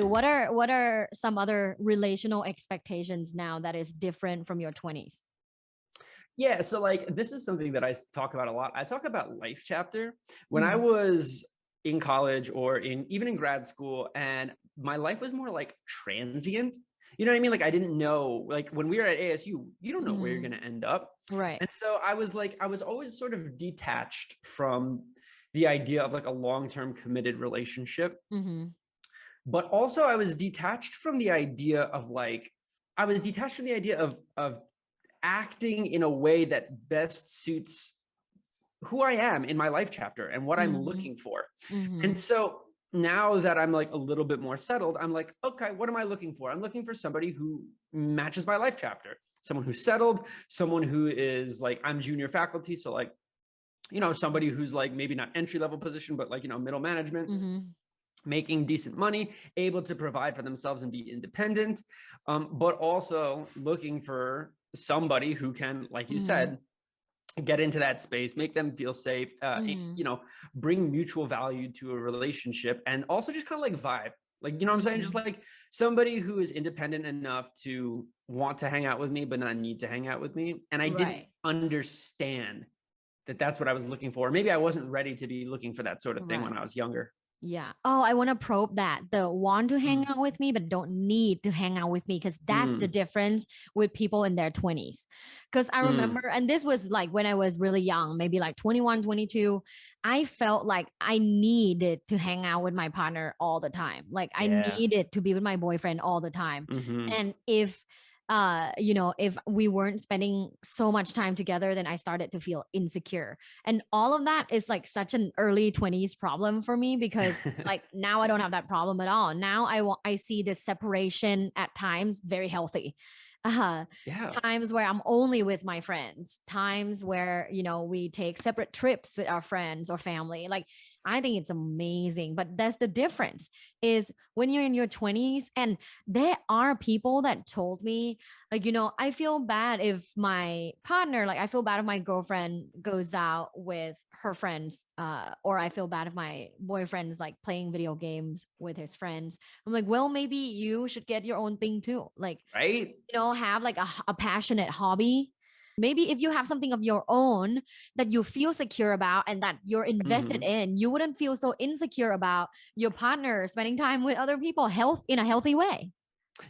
what are some other relational expectations now that is different from your 20s? Yeah. So like, this is something that I talk about a lot. I talk about life chapter. When I Mm, was in college or even in grad school, and my life was more like transient. You know what I mean? Like I didn't know, like when we were at ASU, you don't know where you're mm, going to end up. right. And so I was always sort of detached from the idea of like a long-term committed relationship. Mm-hmm. But also I was detached from the idea of like, I was detached from the idea of acting in a way that best suits who I am in my life chapter and what I'm Mm-hmm. looking for. And Mm-hmm. so now that I'm like a little bit more settled, I'm like, okay, what am I looking for? I'm looking for somebody who matches my life chapter, someone who's settled, someone who is like, I'm junior faculty. So like, somebody who's like maybe not entry level position, but like, middle management, Mm-hmm. making decent money, able to provide for themselves and be independent, but also looking for somebody who can, like you Mm-hmm. said, get into that space, make them feel safe, Mm-hmm. bring mutual value to a relationship, and also just kind of like vibe. Like, you know what I'm saying? Just Mm-hmm. like somebody who is independent enough to want to hang out with me, but not need to hang out with me. And I didn't Right. understand that that's what I was looking for. Maybe I wasn't ready to be looking for that sort of thing when Right. I was younger. Yeah. Oh, I want to probe that. The want to hang Mm, out with me, but don't need to hang out with me, because that's the mm, difference with people in their 20s. Because I mm. remember, and this was like when I was really young, maybe like 21, 22, I felt like I needed to hang out with my partner all the time. Like I Yeah. needed to be with my boyfriend all the time. Hmm. And if we weren't spending so much time together, then I started to feel insecure. And all of that is like such an early 20s problem for me, because like now I don't have that problem at all. Now I see this separation at times very healthy. uh Yeah. Times where I'm only with my friends, times where we take separate trips with our friends or family. Like I think it's amazing, but that's the difference, is when you're in your 20s. And there are people that told me, like, I feel bad if my partner, like I feel bad if my girlfriend goes out with her friends, or I feel bad if my boyfriend's like playing video games with his friends. I'm like, well, maybe you should get your own thing too, like, Right. have like a passionate hobby. Maybe if you have something of your own that you feel secure about and that you're invested Hmm. in, you wouldn't feel so insecure about your partner spending time with other people, health in a healthy way.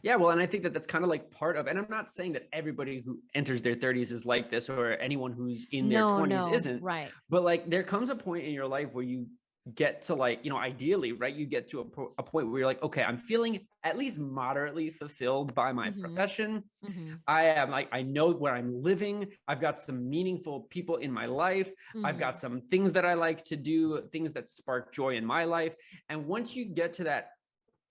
Yeah, well, and I think that that's kind of like part of, and I'm not saying that everybody who enters their 30s is like this, or anyone who's in their No, 20s no, isn't, right. but like there comes a point in your life where you get to like, ideally, right? You get to a point where you're like, okay, I'm feeling at least moderately fulfilled by my Mm-hmm. profession. Mm-hmm. I am like, I know where I'm living. I've got some meaningful people in my life. I've got Mm-hmm. some things that I like to do, things that spark joy in my life. And once you get to that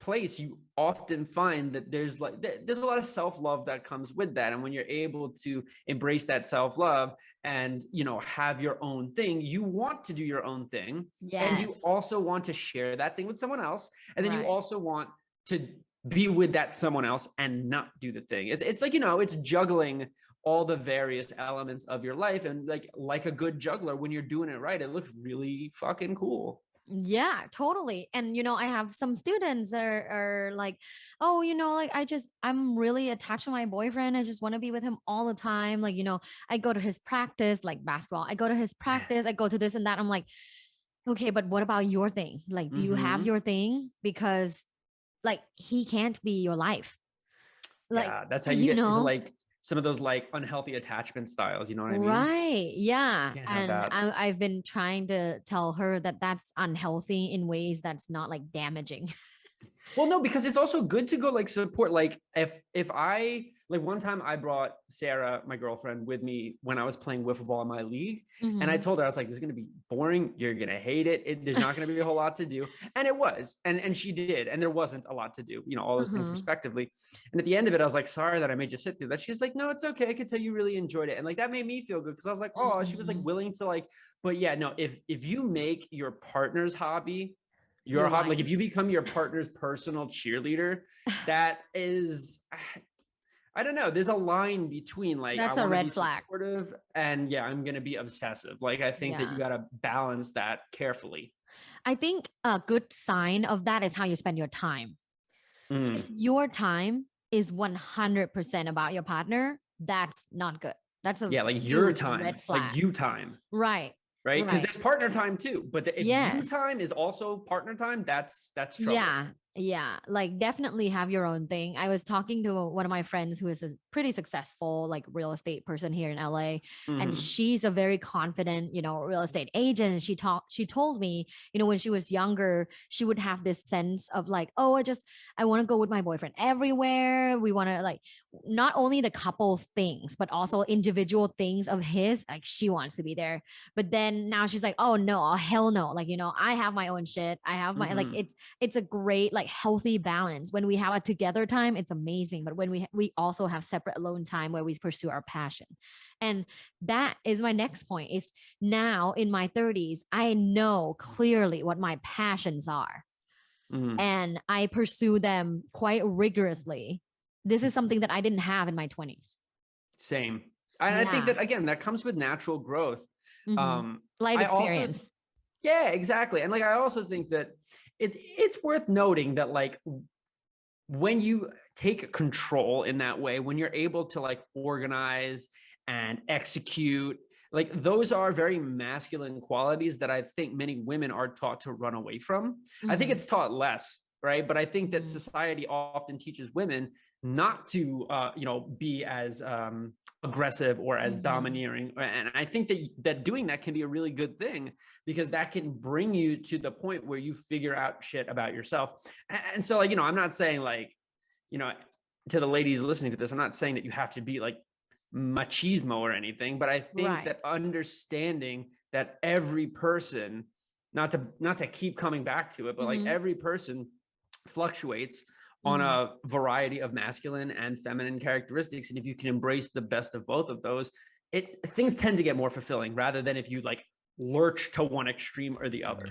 place, you often find that there's a lot of self-love that comes with that. And when you're able to embrace that self-love and have your own thing, you want to do your own thing, and you Yes. also want to share that thing with someone else, and then you Right. also want to be with that someone else and not do the thing. It's like, it's juggling all the various elements of your life, and like a good juggler, when you're doing it right, it looks really fucking cool. Yeah, totally. And I have some students that are like, oh, like I'm really attached to my boyfriend. I just want to be with him all the time. Like, I go to his practice, like basketball. I go to his practice, I go to this and that. I'm like, okay, but what about your thing? Like, do you have Hmm. your thing? Because like he can't be your life. Like, Yeah, that's how you you get into know, like some of those like unhealthy attachment styles. You know what I mean? right. Yeah. Can't have And that. I've been trying to tell her that that's unhealthy in ways that's not like damaging. Well, no, because it's also good to go like support. Like if I like one time I brought Sarah, my girlfriend, with me when I was playing wiffle ball in my league, and I Hmm. told her, I was like, "This is gonna be boring. You're gonna hate it. There's not gonna be a whole lot to do," and it was, and she did, and there wasn't a lot to do. All those things Uh-huh. respectively. And at the end of it, I was like, "Sorry that I made you sit through that." She's like, "No, it's okay. I could tell you really enjoyed it," and like that made me feel good because I was like, "Oh," she was like Mhm. willing to like. But yeah, no, if you make your partner's hobby Your your hobby, like if life. you become your partner's personal cheerleader, that is, I don't know, there's a line between like I That's a want to be red flag. supportive and yeah, I'm going to be obsessive. Like I think that you Yeah. got to balance that carefully. I think a good sign of that is how you spend your time. Mm. If your time is 100% about your partner, that's not good. That's a Yeah, like your huge time, red like flag. you time, Right. right? Because Right. there's partner time too. But if you Yes. time is also partner time, that's trouble. Yeah. Yeah. Like definitely have your own thing. I was talking to one of my friends who is a pretty successful like real estate person here in LA, and Mm-hmm. she's a very confident, real estate agent. And she told me, when she was younger, she would have this sense of like, oh, I want to go with my boyfriend everywhere. We want to like not only the couple's things, but also individual things of his. Like she wants to be there. But then now she's like, oh no, oh, hell no. Like, I have my own shit. I have my like Mm-hmm. it's a great like healthy balance. When we have a together time, it's amazing, but when we also have separate alone time where we pursue our passion. And that is my next point is now in my 30s, I know clearly what my passions are Mm-hmm. and I pursue them quite rigorously. This is something that I didn't have in my 20s. Same. I think Yeah. that again, that comes with natural growth. Mm-hmm. Life I also, experience. yeah, exactly. And like I also think that it's worth noting that like when you take control in that way, when you're able to like organize and execute, like those are very masculine qualities that I think many women are taught to run away from. I think Mm-hmm. it's taught less, right? But I think that Mm-hmm. society often teaches women not to, be as aggressive or as Mm-hmm. domineering. And I think that doing that can be a really good thing because that can bring you to the point where you figure out shit about yourself. And so, like, I'm not saying like, you know, to the ladies listening to this, I'm not saying that you have to be like machismo or anything, but I think Right. that understanding that every person, not to keep coming back to it, but like Mm-hmm. every person fluctuates on Mm-hmm. a variety of masculine and feminine characteristics. And if you can embrace the best of both of those, things tend to get more fulfilling rather than if you like lurch to one extreme or the other.